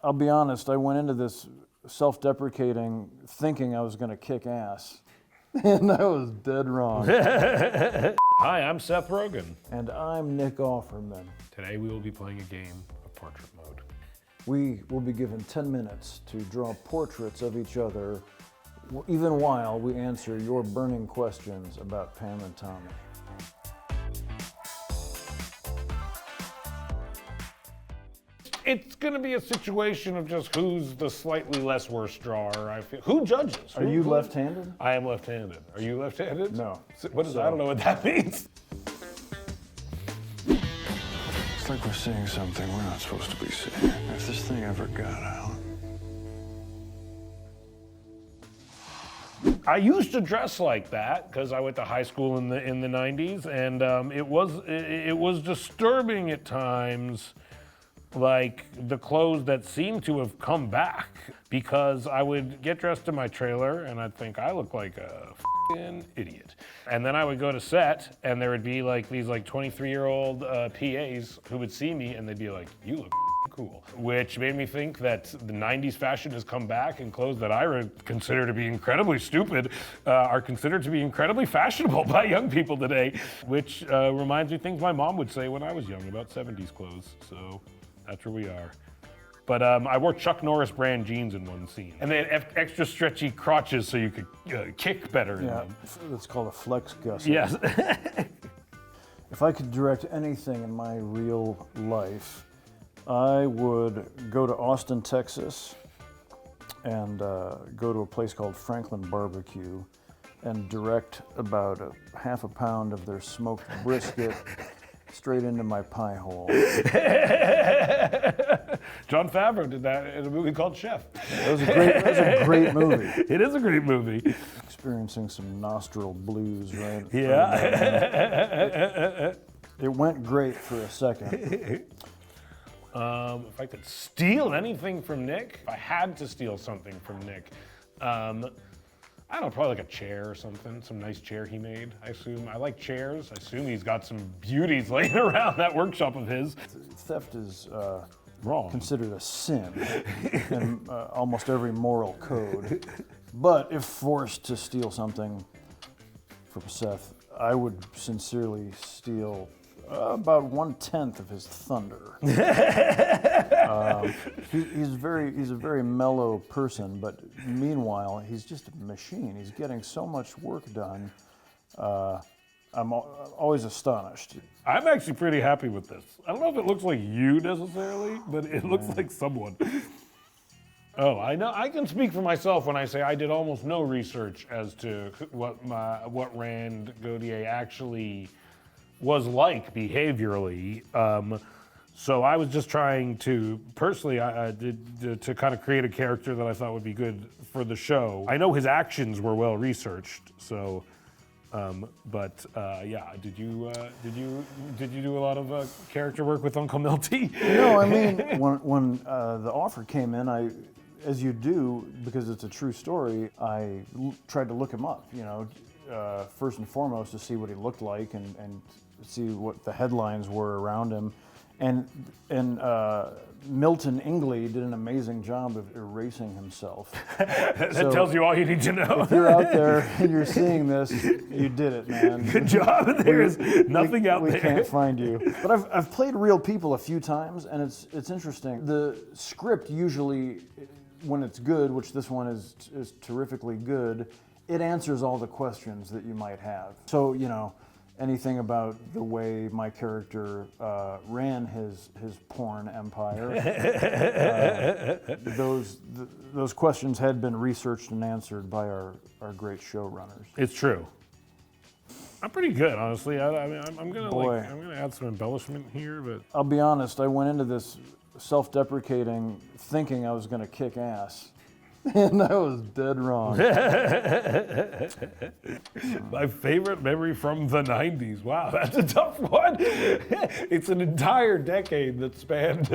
I'll be honest, I went into this self-deprecating thinking I was going to kick ass. And I was dead wrong. Hi, I'm Seth Rogen. And I'm Nick Offerman. Today we will be playing a game of portrait mode. We will be given 10 minutes to draw portraits of each other, even while we answer your burning questions about Pam and Tommy. It's going to be a situation of just who's the slightly less worse drawer, I feel. Who judges? Are you left-handed? I am left-handed. Are you left-handed? No. What is that? I don't know what that means. It's like we're seeing something we're not supposed to be seeing. If this thing ever got out. I used to dress like that because I went to high school in the 90s, and it was disturbing at times. Like the clothes that seem to have come back, because I would get dressed in my trailer and I'd think I look like a f***ing idiot. And then I would go to set and there would be like these 23-year-old PAs who would see me and they'd be like, you look cool. Which made me think that the 90s fashion has come back and clothes that I would consider to be incredibly stupid are considered to be incredibly fashionable by young people today, which reminds me of things my mom would say when I was young about 70s clothes. So that's where we are. But I wore Chuck Norris brand jeans in one scene. And they had extra stretchy crotches so you could kick better in them. It's called a flex gusset. Yes. If I could direct anything in my real life, I would go to Austin, Texas, and go to a place called Franklin Barbecue and direct about a half a pound of their smoked brisket straight into my pie hole. John Favreau did that in a movie called Chef. That was a great movie. It is a great movie. Experiencing some nostril blues, right? Yeah. It went great for a second. If I could steal anything from Nick, if I had to steal something from Nick, I don't know, probably like a chair or something, some nice chair he made, I assume. I like chairs. I assume he's got some beauties laying around that workshop of his. Theft is wrong, considered a sin in almost every moral code. But if forced to steal something from Seth, I would sincerely steal about 1/10 of his thunder. He's a very mellow person, but meanwhile, he's just a machine. He's getting so much work done. I'm always astonished. I'm actually pretty happy with this. I don't know if it looks like you necessarily, but it looks like someone. Oh, I know. I can speak for myself when I say I did almost no research as to what Rand Gautier actually was like behaviorally. So I was just trying to, personally, to kind of create a character that I thought would be good for the show. I know his actions were well researched, so, yeah. Did you do a lot of character work with Uncle Milty? No, I mean, when the offer came in, as you do, because it's a true story, I tried to look him up, first and foremost to see what he looked like and see what the headlines were around him. And Milton Ingley did an amazing job of erasing himself. That tells you all you need to know. If you're out there and you're seeing this, you did it, man. Good job. There is nothing out there. We can't find you. But I've played real people a few times, and it's interesting. The script usually, when it's good, which this one is terrifically good, it answers all the questions that you might have. So, anything about the way my character ran his porn empire, those questions had been researched and answered by our great showrunners. It's true. I'm pretty good, honestly. I'm gonna add some embellishment here, but I'll be honest. I went into this self-deprecating thinking I was going to kick ass. And I was dead wrong. My favorite memory from the 90s. Wow, that's a tough one. It's an entire decade that spanned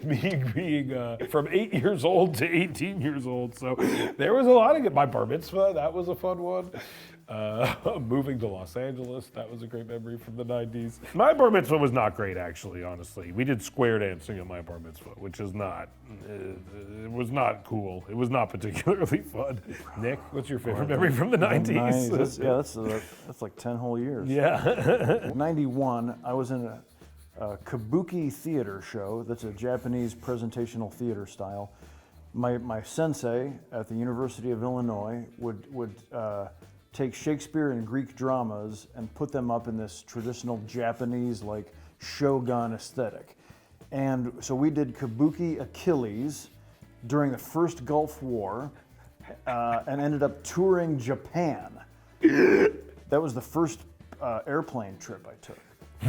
me being from 8 years old to 18 years old. So there was a lot of my bar mitzvah. That was a fun one. Moving to Los Angeles, that was a great memory from the 90s. My bar mitzvah was not great, actually, honestly. We did square dancing at my bar mitzvah, which is not, it was not cool. It was not particularly fun. Nick, what's your favorite memory from the 90s? That's like 10 whole years. Yeah. 91, I was in a kabuki theater show. That's a Japanese presentational theater style. My sensei at the University of Illinois would take Shakespeare and Greek dramas and put them up in this traditional Japanese like shogun aesthetic. And so we did Kabuki Achilles during the first Gulf War and ended up touring Japan. That was the first airplane trip I took.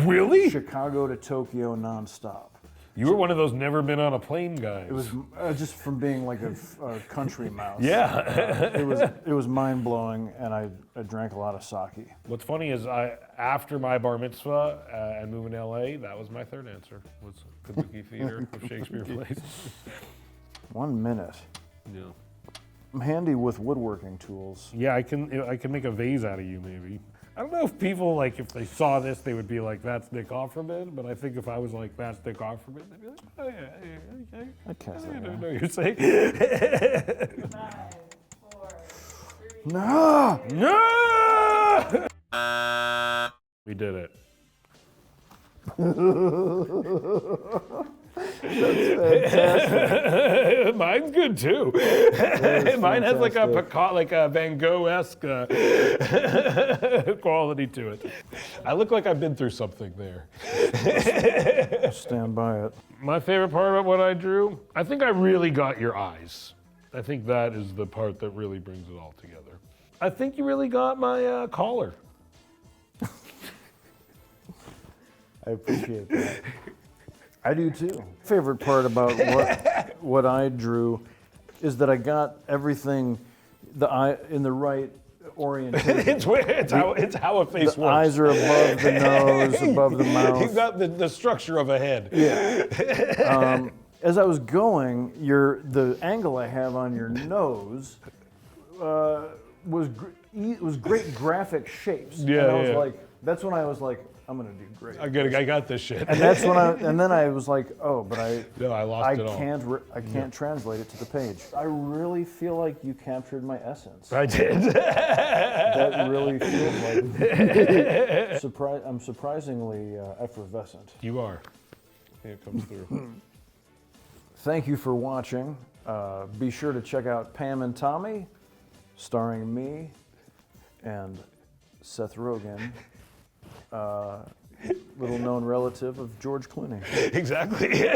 Really? Chicago to Tokyo nonstop. You were one of those never been on a plane guys. It was just from being like a country mouse. Yeah. It was mind blowing, and I drank a lot of sake. What's funny is after my bar mitzvah and moving to LA, that was my third answer, was Kabuki Theater of Shakespeare plays. 1 minute. Yeah. I'm handy with woodworking tools. Yeah, I can make a vase out of you maybe. I don't know if people, like, if they saw this, they would be like, that's Nick Offerman, but I think if I was like, that's Nick Offerman, they'd be like, oh yeah, okay. I can't say I that. don't know what you're saying. 5, 4, 3. No! No! We did it. Mine's good too. Mine has like a Van Gogh-esque quality to it. I look like I've been through something there. Stand by it. My favorite part about what I drew, I think I really got your eyes. I think that is the part that really brings it all together. I think you really got my collar. I appreciate that. I do too. Favorite part about what I drew is that I got everything in the right orientation. it's how a face The works. eyes are above the nose, above the mouth. You got the structure of a head. Yeah. As I was going, the angle I have on your nose was great graphic shapes. Yeah, and I was yeah. like, that's when I was like, I'm gonna do great. I got this shit. And that's when and then I was like, oh, but I lost it all. I can't translate it to the page. I really feel like you captured my essence. I did. That really feels like I'm surprisingly effervescent. You are. I think it comes through. Thank you for watching. Be sure to check out Pam and Tommy, starring me and Seth Rogen. Little known relative of George Clooney. Exactly.